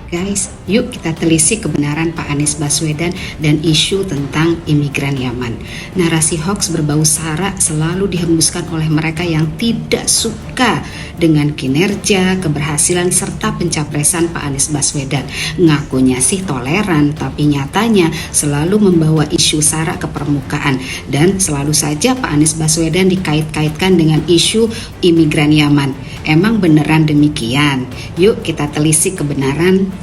Guys, yuk kita telisik kebenaran Pak Anies Baswedan dan isu tentang imigran Yaman. Narasi hoax berbau sara selalu dihembuskan oleh mereka yang tidak suka dengan kinerja, keberhasilan, serta pencapresan Pak Anies Baswedan. Ngakunya sih toleran, tapi nyatanya selalu membawa isu sara ke permukaan. Dan selalu saja Pak Anies Baswedan dikait-kaitkan dengan isu imigran Yaman. Emang beneran demikian? Yuk kita telisik kebenaran.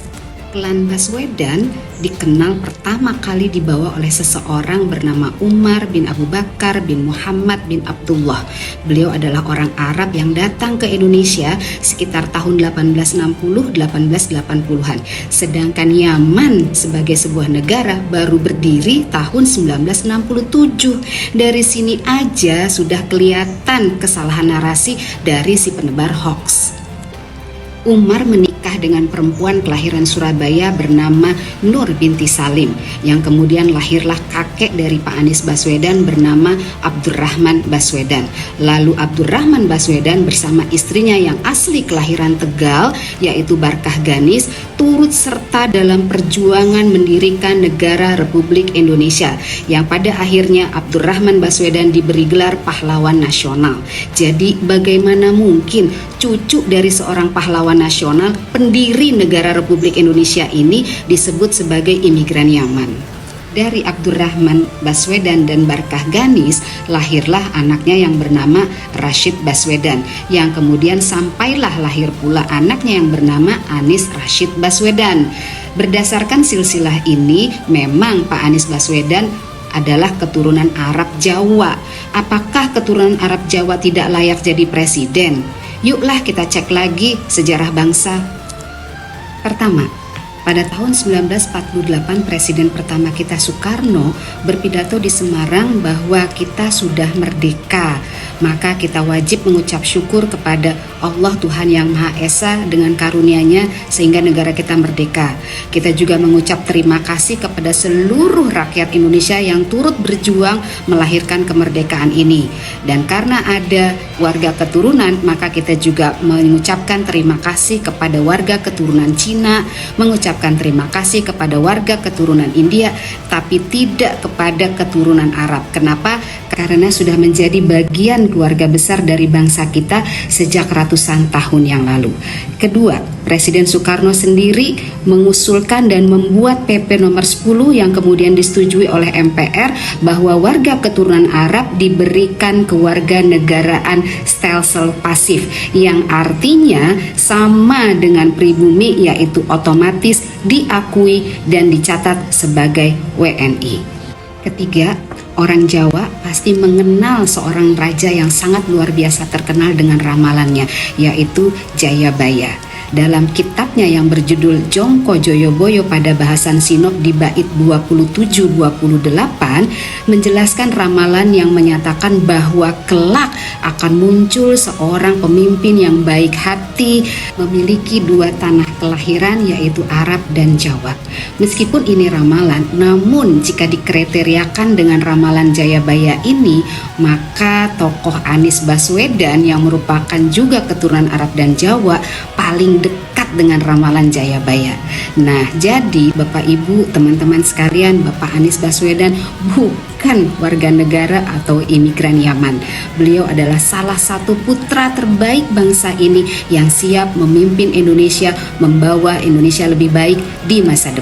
Klan Baswedan dikenal pertama kali dibawa oleh seseorang bernama Umar bin Abu Bakar bin Muhammad bin Abdullah. Beliau adalah orang Arab yang datang ke Indonesia sekitar tahun 1860-1880-an. Sedangkan Yaman sebagai sebuah negara baru berdiri tahun 1967. Dari sini aja sudah kelihatan kesalahan narasi dari si penebar hoax. Umar menikah dengan perempuan kelahiran Surabaya bernama Nur binti Salim, yang kemudian lahirlah kakek dari Pak Anies Baswedan bernama Abdurrahman Baswedan. Lalu Abdurrahman Baswedan bersama istrinya yang asli kelahiran Tegal, yaitu Barkah Ganis, turut serta dalam perjuangan mendirikan negara Republik Indonesia, yang pada akhirnya Abdurrahman Baswedan diberi gelar pahlawan nasional. Jadi bagaimana mungkin cucu dari seorang pahlawan nasional, pendiri negara Republik Indonesia ini disebut sebagai imigran Yaman? Dari Abdurrahman Baswedan dan Barkah Ganis lahirlah anaknya yang bernama Rashid Baswedan, yang kemudian sampailah lahir pula anaknya yang bernama Anies Rashid Baswedan. Berdasarkan silsilah ini, memang Pak Anies Baswedan adalah keturunan Arab Jawa. Apakah keturunan Arab Jawa tidak layak jadi presiden? Yuklah kita cek lagi sejarah bangsa. Pertama, pada tahun 1948 Presiden pertama kita Soekarno berpidato di Semarang bahwa kita sudah merdeka. Maka kita wajib mengucap syukur kepada Allah Tuhan Yang Maha Esa dengan karunia-Nya sehingga negara kita merdeka. Kita juga mengucap terima kasih kepada seluruh rakyat Indonesia yang turut berjuang melahirkan kemerdekaan ini. Dan karena ada warga keturunan, maka kita juga mengucapkan terima kasih kepada warga keturunan Cina, mengucapkan terima kasih kepada warga keturunan India, tapi tidak kepada keturunan Arab. Kenapa? Karena sudah menjadi bagian keluarga besar dari bangsa kita sejak ratusan tahun yang lalu. Kedua, Presiden Soekarno sendiri mengusulkan dan membuat PP nomor 10 yang kemudian disetujui oleh MPR bahwa warga keturunan Arab diberikan kewarganegaraan stelsel pasif, yang artinya sama dengan pribumi, yaitu otomatis diakui dan dicatat sebagai WNI. Ketiga, orang Jawa pasti mengenal seorang raja yang sangat luar biasa terkenal dengan ramalannya, yaitu Jayabaya. Dalam kitabnya yang berjudul Jongko Joyoboyo pada bahasan Sinop di bait 27-28 menjelaskan ramalan yang menyatakan bahwa kelak akan muncul seorang pemimpin yang baik hati, memiliki dua tanah kelahiran yaitu Arab dan Jawa. Meskipun ini ramalan, namun jika dikriteriakan dengan ramalan Jayabaya ini, maka tokoh Anies Baswedan yang merupakan juga keturunan Arab dan Jawa paling dekat dengan ramalan Jayabaya. Nah, jadi Bapak Ibu, teman-teman sekalian, Bapak Anies Baswedan bukan warga negara atau imigran Yaman. Beliau adalah salah satu putra terbaik bangsa ini yang siap memimpin Indonesia, membawa Indonesia lebih baik di masa depan.